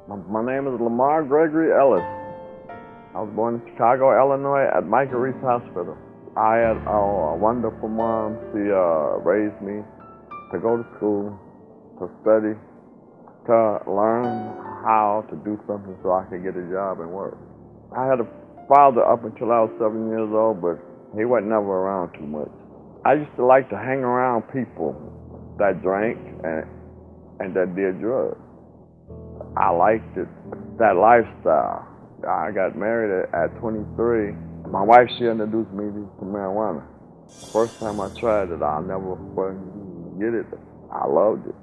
My name is Lamar Gregory Ellis. I was born in Chicago, Illinois at Michael Reese Hospital. I had a wonderful mom. She raised me to go to school, to study, to learn how to do something so I could get a job and work. I had a father up until I was 7 years old, but he wasn't never around too much. I used to like to hang around people that drank and that did drugs. I liked it, that lifestyle. I got married at 23. My wife, she introduced me to marijuana. The first time I tried it, I'll never forget it. I loved it.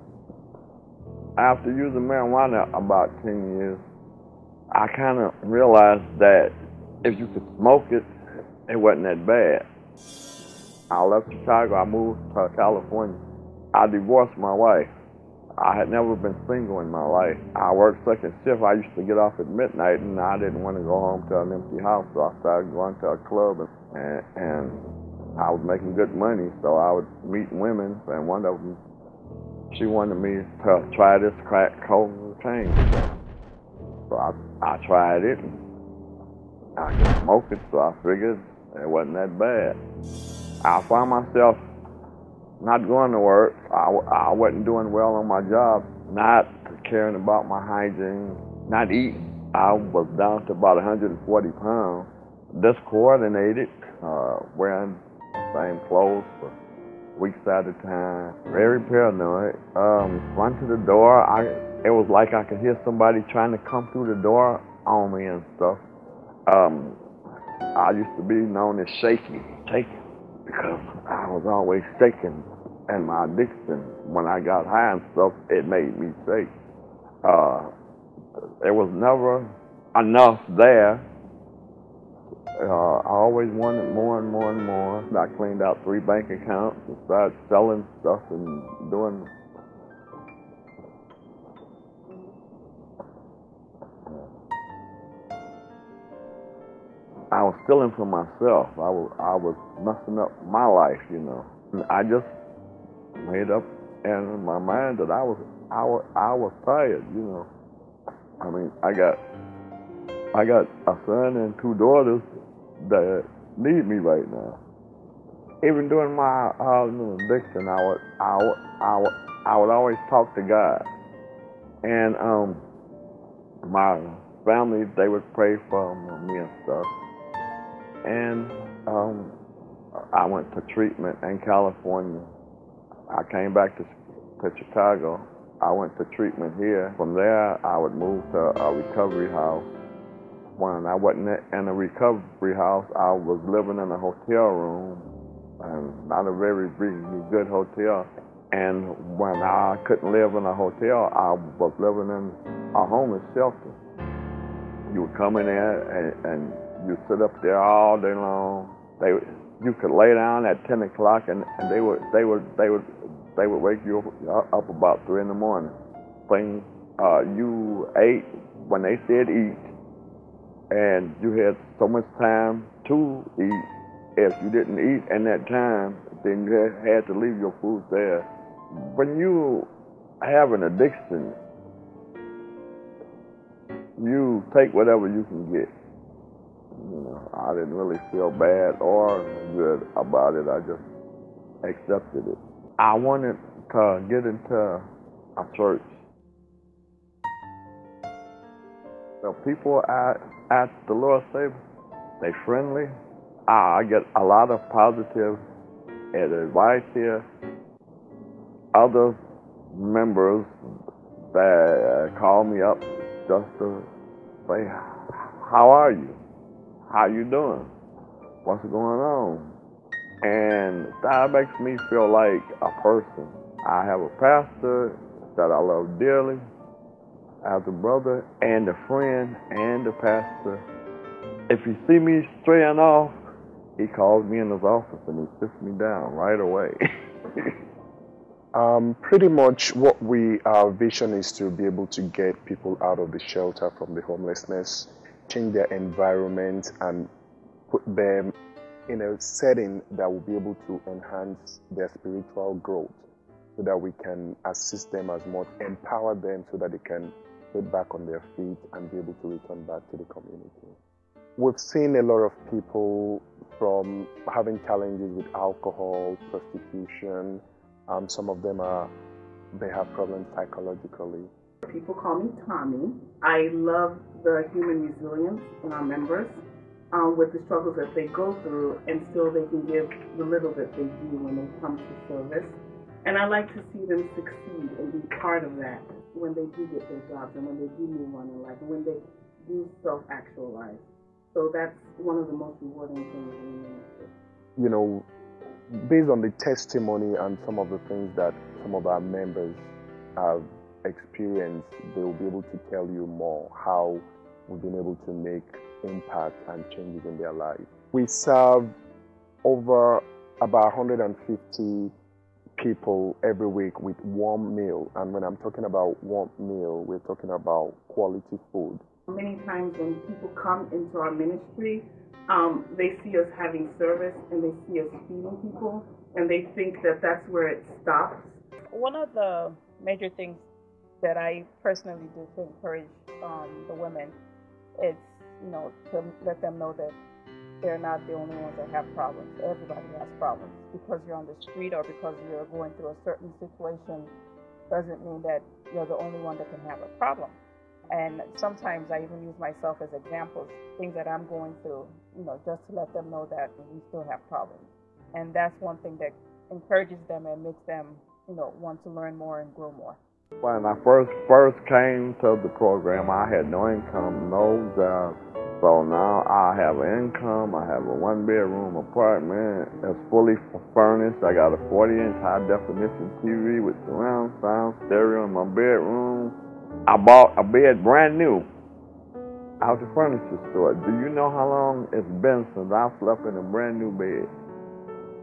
After using marijuana about 10 years, I kind of realized that if you could smoke it, it wasn't that bad. I left Chicago, I moved to California. I divorced my wife. I had never been single in my life. I worked second shift. I used to get off at midnight, and I didn't want to go home to an empty house, so I started going to a club, and I was making good money, so I would meet women, and one of them, she wanted me to try this crack cocaine. So I tried it, and I could smoke it, so I figured it wasn't that bad. I found myself not going to work. I wasn't doing well on my job, not caring about my hygiene, not eating. I was down to about 140 pounds, discoordinated, wearing the same clothes for weeks at a time, very paranoid. Run to the door, it was like I could hear somebody trying to come through the door on me and stuff. I used to be known as shaky, because I was always shaking, and my addiction, when I got high and stuff, it made me shake. There was never enough there. I always wanted more and more and more. I cleaned out 3 bank accounts and started selling stuff and doing. I was stealing from myself. I was messing up my life, you know. And I just made up in my mind that I was tired, you know. I mean, I got a son and 2 daughters that need me right now. Even during my addiction, I would always talk to God, and my family, they would pray for me and stuff. And I went to treatment in California. I came back to Chicago. I went to treatment here. From there, I would move to a recovery house. When I wasn't in a recovery house, I was living in a hotel room, and not a very good hotel. And when I couldn't live in a hotel, I was living in a homeless shelter. You would come in there and you sit up there all day long. You could lay down at 10 o'clock, and they would wake you up about 3 in the morning. Saying you ate when they said eat, and you had so much time to eat. If you didn't eat in that time, then you had to leave your food there. When you have an addiction, you take whatever you can get. You know, I didn't really feel bad or good about it. I just accepted it. I wanted to get into a church. The people at the Lord's Table, they friendly. I get a lot of positive advice here. Other members that call me up just to say, how are you? How you doing? What's going on? And that makes me feel like a person. I have a pastor that I love dearly. I have a brother and a friend and a pastor. If he see me straying off, he calls me in his office and he sits me down right away. Pretty much what our vision is to be able to get people out of the shelter from the homelessness, change their environment, and put them in a setting that will be able to enhance their spiritual growth, so that we can assist them as much, empower them so that they can get back on their feet and be able to return back to the community. We've seen a lot of people from having challenges with alcohol, prostitution. Some of them they have problems psychologically. People call me Tommy. I love the human resilience in our members with the struggles that they go through, and still they can give the little that they do when they come to service. And I like to see them succeed and be part of that when they do get their jobs and when they do move on in life and when they do self-actualize. So that's one of the most rewarding things in the ministry. You know, based on the testimony and some of the things that some of our members have experienced, they will be able to tell you more how we've been able to make impact and changes in their life. We serve over about 150 people every week with warm meal. And when I'm talking about warm meal, we're talking about quality food. Many times when people come into our ministry, they see us having service and they see us feeding people, and they think that that's where it stops. One of the major things that I personally do to encourage the women is, to let them know that they're not the only ones that have problems. Everybody has problems. Because you're on the street or because you're going through a certain situation doesn't mean that you're the only one that can have a problem. And sometimes I even use myself as examples, things that I'm going through, just to let them know that we still have problems. And that's one thing that encourages them and makes them, want to learn more and grow more. When I first came to the program, I had no income, no job. So now I have an income. I have a one-bedroom apartment. It's fully furnished. I got a 40-inch high-definition TV with surround sound stereo in my bedroom. I bought a bed brand new out the furniture store. Do you know how long it's been since I slept in a brand new bed?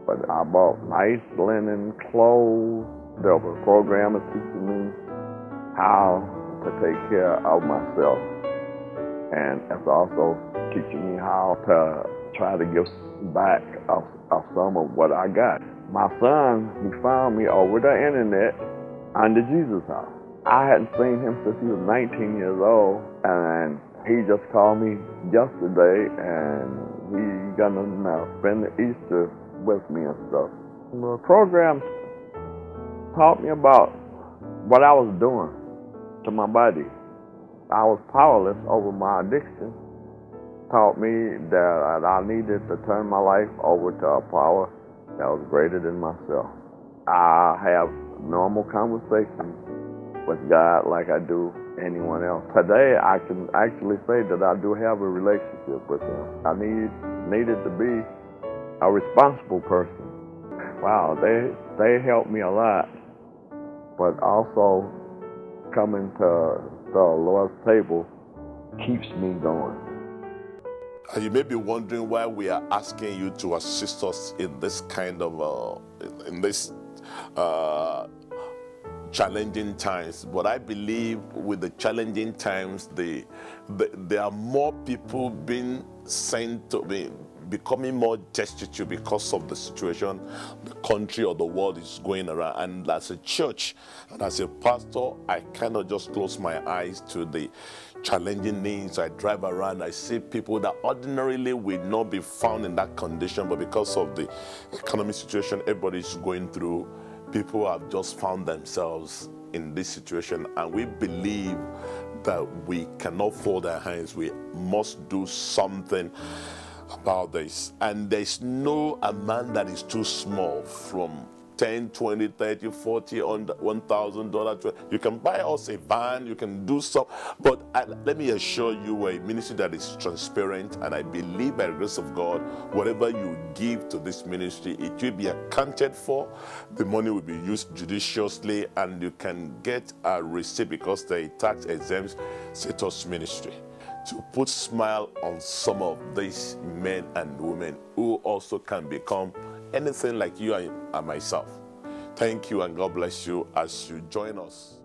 But I bought nice linen, clothes. The program is teaching me how to take care of myself. And it's also teaching me how to try to give back of some of what I got. My son, he found me over the internet on the Jesus House. I hadn't seen him since he was 19 years old, and he just called me yesterday, and he's gonna spend the Easter with me and stuff. The program taught me about what I was doing to my body. I was powerless over my addiction. Taught me that I needed to turn my life over to a power that was greater than myself. I have normal conversations with God like I do anyone else. Today, I can actually say that I do have a relationship with Him. I needed to be a responsible person. Wow, they helped me a lot, but also coming to the Lord's table keeps me going. You may be wondering why we are asking you to assist us in this kind of challenging times. But I believe with the challenging times, there are more people being sent to be becoming more destitute because of the situation the country or the world is going around. And as a church and as a pastor, I cannot just close my eyes to the challenging needs. I drive around, I see people that ordinarily would not be found in that condition, but because of the economic situation everybody is going through, people have just found themselves in this situation. And we believe that we cannot fold our hands. We must do something about this. And there's no amount that is too small, from $10, $20, $30, $40, $1,000. You can buy us a van, you can do some, but let me assure you, we're a ministry that is transparent, and I believe by the grace of God, whatever you give to this ministry, it will be accounted for. The money will be used judiciously, and you can get a receipt because they're tax-exempt status ministry, to put smile on some of these men and women who also can become anything like you and myself. Thank you, and God bless you as you join us.